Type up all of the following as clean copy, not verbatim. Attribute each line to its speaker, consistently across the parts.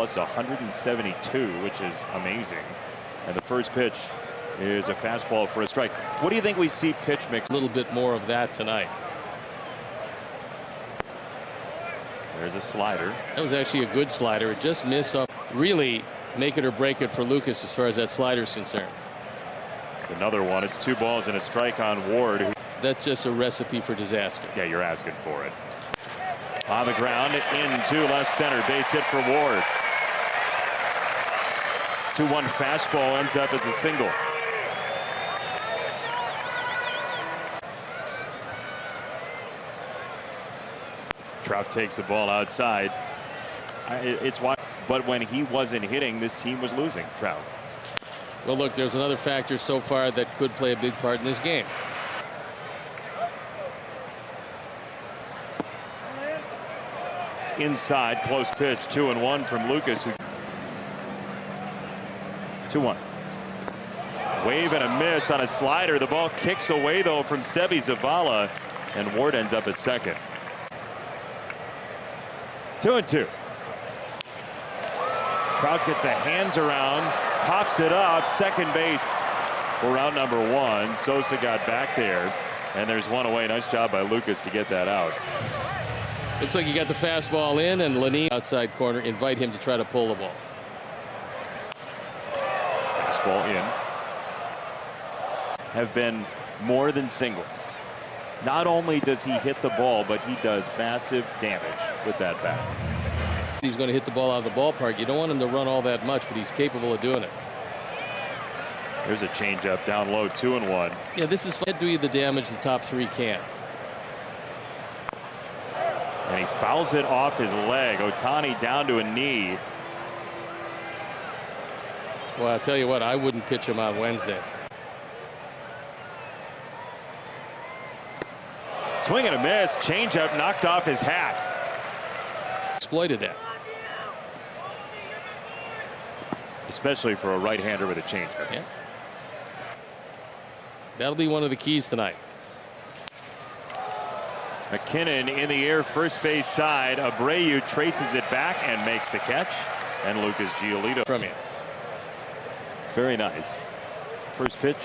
Speaker 1: plus 172, which is amazing. And the first pitch is a fastball for a strike. What do you think we see pitch mix?
Speaker 2: A little bit more of that tonight.
Speaker 1: There's a slider.
Speaker 2: That was actually a good slider. It just missed off. Really make it or break it for Lucas as far as that slider is concerned.
Speaker 1: It's another one. It's 2 balls and a strike on Ward.
Speaker 2: That's just a recipe for disaster.
Speaker 1: Yeah, you're asking for it. On the ground, into left center. Base hit for Ward. 2-1 fastball ends up as a single. Trout takes the ball outside. It's why, but when he wasn't hitting, this team was losing. Trout.
Speaker 2: Well, look, there's another factor so far that could play a big part in this game.
Speaker 1: It's inside, close pitch, 2-1 from Lucas. 2-1. Wave and a miss on a slider. The ball kicks away though from Sebi Zavala, and Ward ends up at second. 2-2. Trout gets a hands around, pops it up, second base for round number 1. Sosa got back there, and there's one away. Nice job by Lucas to get that out.
Speaker 2: Looks like he got the fastball in, and Lenine outside corner invite him to try to pull the ball.
Speaker 1: Fastball in. Have been more than singles. Not only does he hit the ball, but he does massive damage with that bat.
Speaker 2: He's going to hit the ball out of the ballpark. You don't want him to run all that much, but he's capable of doing it.
Speaker 1: There's a changeup down low, 2-1.
Speaker 2: Yeah, this is do you the damage the top 3 can.
Speaker 1: And he fouls it off his leg. Ohtani down to a knee.
Speaker 2: Well, I'll tell you what, I wouldn't pitch him on Wednesday.
Speaker 1: Swing and a miss. Changeup knocked off his hat.
Speaker 2: Exploited that.
Speaker 1: Especially for a right-hander with a changeup.
Speaker 2: Yeah. That'll be one of the keys tonight.
Speaker 1: McKinnon in the air, first base side. Abreu traces it back and makes the catch. And Lucas Giolito
Speaker 2: from you.
Speaker 1: Very nice. First pitch,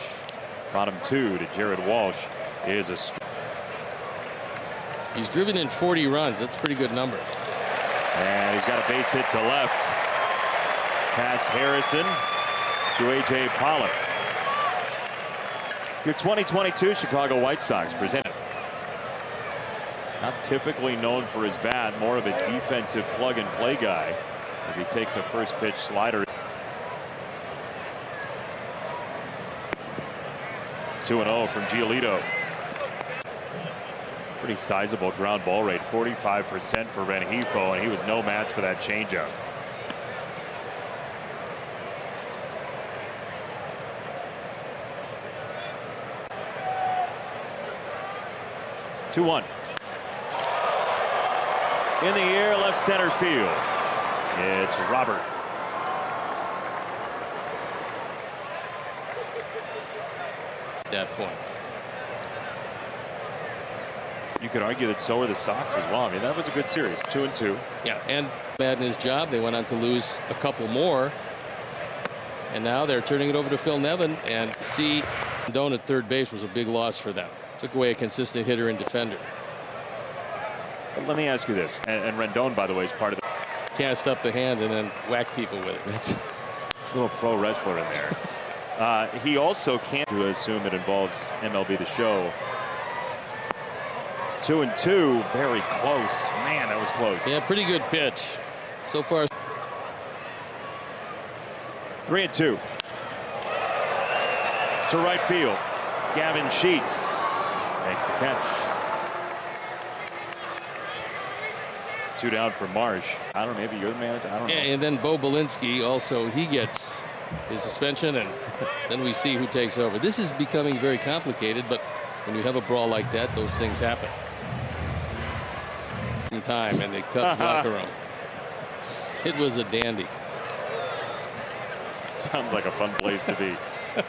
Speaker 1: bottom 2 to Jared Walsh is a strike.
Speaker 2: He's driven in 40 runs. That's a pretty good number.
Speaker 1: And he's got a base hit to left. Past Harrison to A.J. Pollock. Your 2022 Chicago White Sox presented. Not typically known for his bat, more of a defensive plug-and-play guy as he takes a first pitch slider. 2-0 from Giolito. Pretty sizable ground ball rate, 45% for Rengifo, and he was no match for that changeup. Two-one. In the air, left center field. It's Robert.
Speaker 2: At that point.
Speaker 1: You could argue that so are the Sox as well. I mean, that was a good series, 2-2.
Speaker 2: Yeah, and bad in his job. They went on to lose a couple more. And now they're turning it over to Phil Nevin. And see, Rendon at third base was a big loss for them. Took away a consistent hitter and defender.
Speaker 1: But let me ask you this. And Rendon, by the way, is part of the...
Speaker 2: Cast up the hand and then whack people with it.
Speaker 1: That's a little pro wrestler in there. He also can't assume it involves MLB The Show. 2-2, very close. Man, that was close.
Speaker 2: Yeah, pretty good pitch. So far.
Speaker 1: 3-2. To right field. Gavin Sheets makes the catch. 2 down for Marsh. I don't know, maybe you're the manager. I don't know.
Speaker 2: And then Bo Belinsky also, he gets his suspension, and then we see who takes over. This is becoming very complicated, but when you have a brawl like that, those things happen. Time in the Cubs locker room. It was a dandy.
Speaker 1: Sounds like a fun place to be.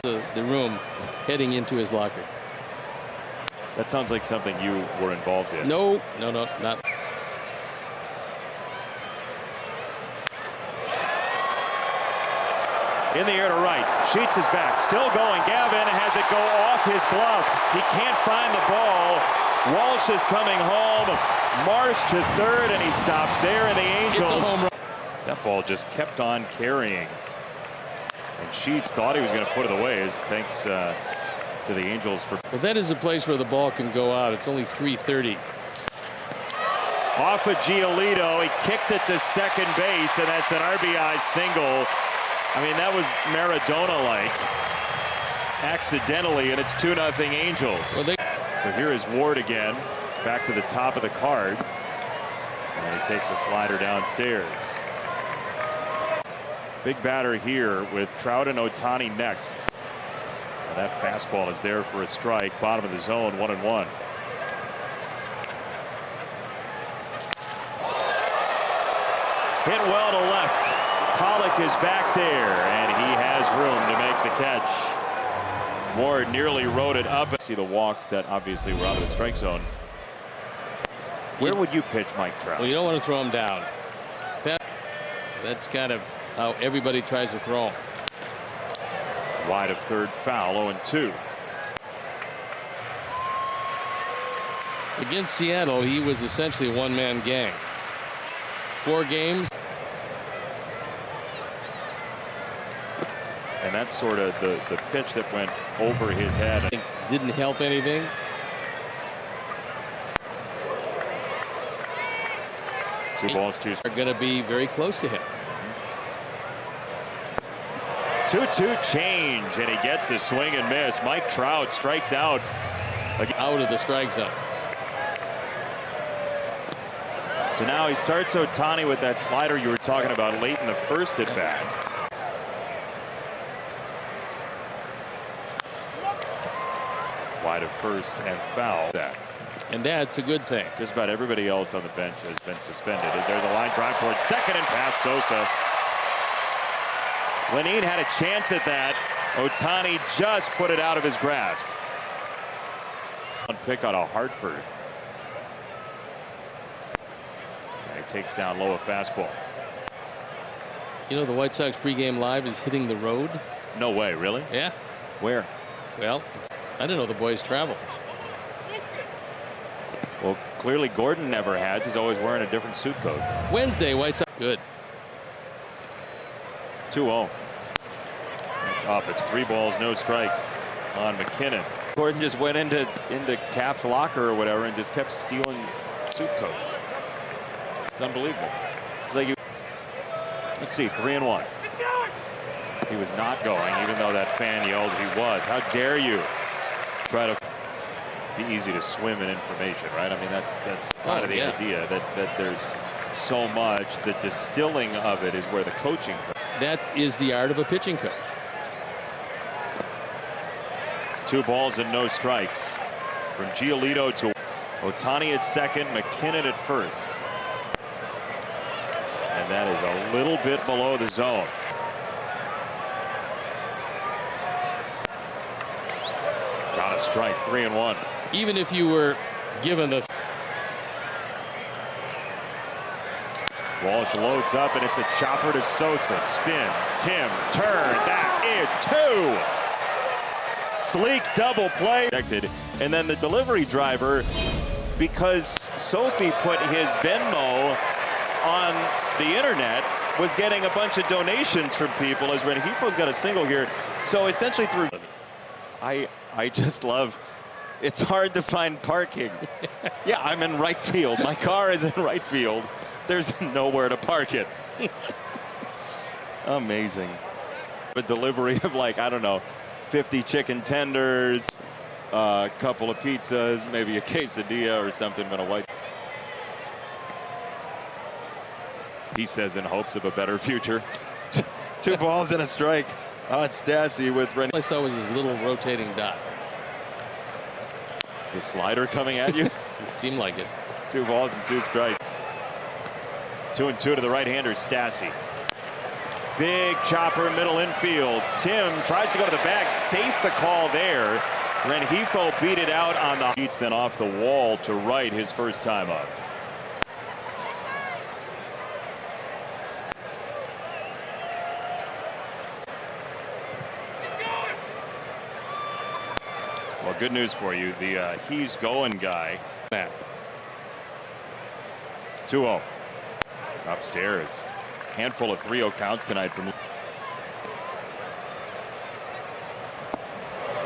Speaker 2: The room heading into his locker.
Speaker 1: That sounds like something you were involved in.
Speaker 2: No, not.
Speaker 1: In the air to right. Sheets is back. Still going. Gavin has it go off his glove. He can't find the ball. Walsh is coming home. Marsh to third, and he stops there. And the Angels. That ball just kept on carrying. And Sheets thought he was going to put it away. Thanks to the Angels for.
Speaker 2: Well, that is a place where the ball can go out. It's only 3:30.
Speaker 1: Off of Giolito. He kicked it to second base, and that's an RBI single. I mean, that was Maradona-like, accidentally, and it's 2-0 Angels. Well, so here is Ward again, back to the top of the card, and he takes a slider downstairs. Big batter here with Trout and Ohtani next. And that fastball is there for a strike, bottom of the zone, 1-1. Hit well to left. Pollock is back there, and he has room to make the catch. Ward nearly rode it up. See the walks that obviously were out of the strike zone. Where would you pitch Mike Trout?
Speaker 2: Well, you don't want to throw him down. That's kind of how everybody tries to throw him.
Speaker 1: Wide of third, foul, 0-2.
Speaker 2: Against Seattle, he was essentially a one-man gang. 4 games.
Speaker 1: And that's sort of the pitch that went over his head.
Speaker 2: Didn't help anything.
Speaker 1: Two balls, two.
Speaker 2: Are going to be very close to him.
Speaker 1: 2-2 change, and he gets the swing and miss. Mike Trout strikes out.
Speaker 2: Out of the strike zone.
Speaker 1: So now he starts Ohtani with that slider you were talking about late in the first at bat. Wide of first and foul.
Speaker 2: And that's a good thing.
Speaker 1: Just about everybody else on the bench has been suspended. As there's a line drive towards second and past Sosa. Lenine had a chance at that. Ohtani just put it out of his grasp. One pick out of Hartford. And he takes down low a fastball.
Speaker 2: You know, the White Sox pregame live is hitting the road.
Speaker 1: No way, really?
Speaker 2: Yeah.
Speaker 1: Where?
Speaker 2: Well, I didn't know the boys travel.
Speaker 1: Well, clearly Gordon never has. He's always wearing a different suit coat.
Speaker 2: Wednesday, White Sox. Good.
Speaker 1: 2-0. That's up. It's 3 balls, no strikes on McKinnon. Gordon just went into Cap's locker or whatever and just kept stealing suit coats. It's unbelievable. It's like let's see, 3-1. He was not going, even though that fan yelled he was. How dare you try to be easy to swim in information, right? I mean, that's kind of the idea that there's so much. The distilling of it is where the coaching comes.
Speaker 2: That is the art of a pitching coach.
Speaker 1: It's 2 balls and no strikes from Giolito to Ohtani at second, McKinnon at first. And that is a little bit below the zone. Got a strike, 3-1.
Speaker 2: Even if you were given the.
Speaker 1: Walsh loads up, and it's a chopper to Sosa. Spin, Tim, turn. That is 2. Sleek double play. And then the delivery driver, because Sophie put his Venmo on the internet, was getting a bunch of donations from people as Rengifo's got a single here. So essentially through. I just love. It's hard to find parking. Yeah, I'm in right field. My car is in right field. There's nowhere to park it. Amazing. A delivery of, like, I don't know, 50 chicken tenders, a couple of pizzas, maybe a quesadilla or something, but a white. He says in hopes of a better future. 2 balls and a strike on Stassi with Rennie.
Speaker 2: All I saw was his little rotating dot.
Speaker 1: Is a slider coming at you?
Speaker 2: It seemed like it.
Speaker 1: 2 balls and 2 strikes. 2-2 to the right-hander, Stassi. Big chopper, middle infield. Tim tries to go to the bag. Safe the call there. Rengifo beat it out on the beats, then off the wall to right his first time up. Well, good news for you. The he's going guy. 2-0. Upstairs. Handful of 3-0 counts tonight from.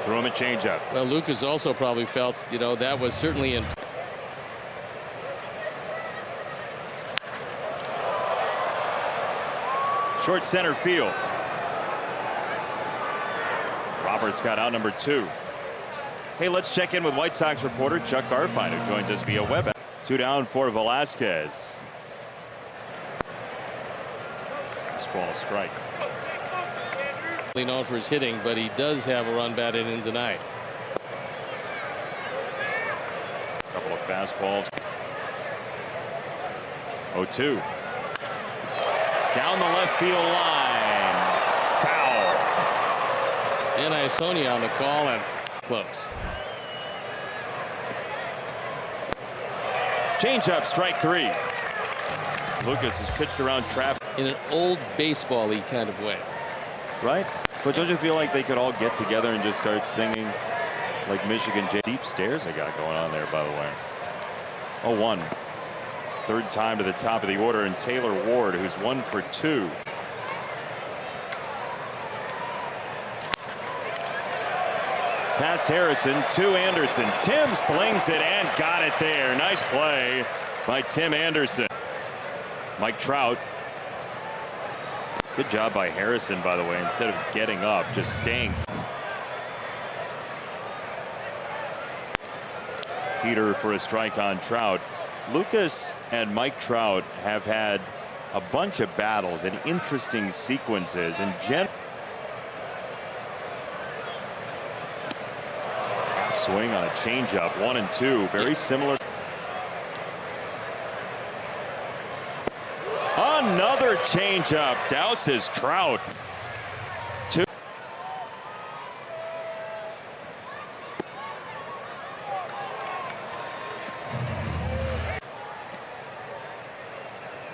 Speaker 1: Threw him a changeup.
Speaker 2: Well, Lucas also probably felt, that was certainly in.
Speaker 1: Short center field. Roberts got out number 2. Hey, let's check in with White Sox reporter Chuck Garfien, who joins us via web. 2 down for Velasquez. Fastball strike.
Speaker 2: Known for his hitting, but he does have a run batted in tonight.
Speaker 1: Couple of fastballs. 0-2. Down the left field line. Foul.
Speaker 2: And Isonia on the call and close.
Speaker 1: Changeup, strike 3. Lucas has pitched around traffic
Speaker 2: in an old baseball-y kind of way.
Speaker 1: Right? But don't you feel like they could all get together and just start singing like Michigan? Deep stairs they got going on there, by the way. 0-1. Third time to the top of the order, and Taylor Ward, who's 1 for 2. Past Harrison to Anderson. Tim slings it and got it there. Nice play by Tim Anderson. Mike Trout. Good job by Harrison, by the way, instead of getting up, just staying. Peter for a strike on Trout. Lucas and Mike Trout have had a bunch of battles and interesting sequences. And half swing on a changeup, 1-2, very similar. Another changeup, douses Trout. 2.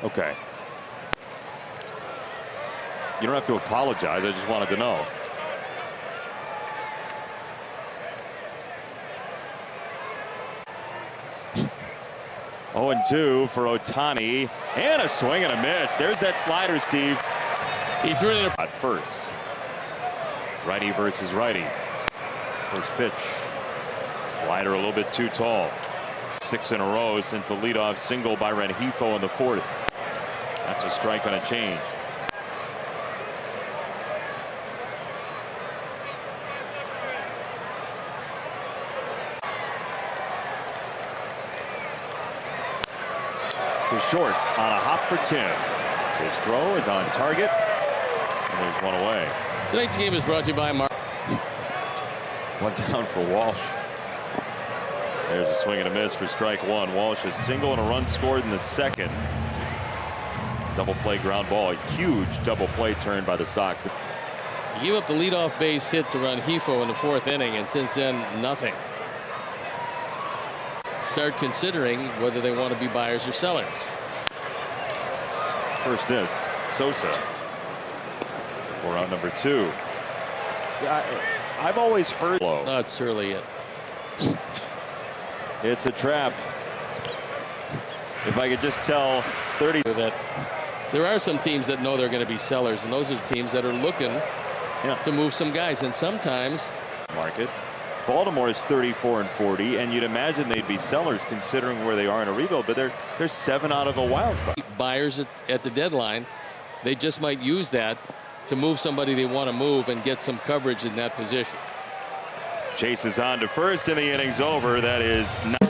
Speaker 1: Okay. You don't have to apologize. I just wanted to know. Oh, 0-2 for Ohtani, and a swing and a miss. There's that slider, Steve.
Speaker 2: He threw it
Speaker 1: at first. Righty versus righty. First pitch. Slider a little bit too tall. 6 in a row since the leadoff single by Rengifo in the 4th. That's a strike on a change. To short on a hop for Tim. His throw is on target, and there's one away.
Speaker 2: Tonight's game is brought to you by Mark.
Speaker 1: One down for Walsh. There's a swing and a miss for strike 1. Walsh a single and a run scored in the 2nd. Double play ground ball. A huge double play turn by the Sox.
Speaker 2: He gave up the leadoff base hit to Rengifo in the 4th inning, and since then, nothing. Start considering whether they want to be buyers or sellers.
Speaker 1: First this, Sosa. For out number 2. I've always heard.
Speaker 2: No, it's surely it.
Speaker 1: It's a trap. If I could just tell 30.
Speaker 2: That there are some teams that know they're going to be sellers, and those are the teams that are looking to move some guys. And sometimes
Speaker 1: market. Baltimore is 34-40, and you'd imagine they'd be sellers considering where they are in a rebuild, but they're 7 out of a wild card.
Speaker 2: Buyers at the deadline, they just might use that to move somebody they want to move and get some coverage in that position.
Speaker 1: Chase is on to first, and the inning's over. That is not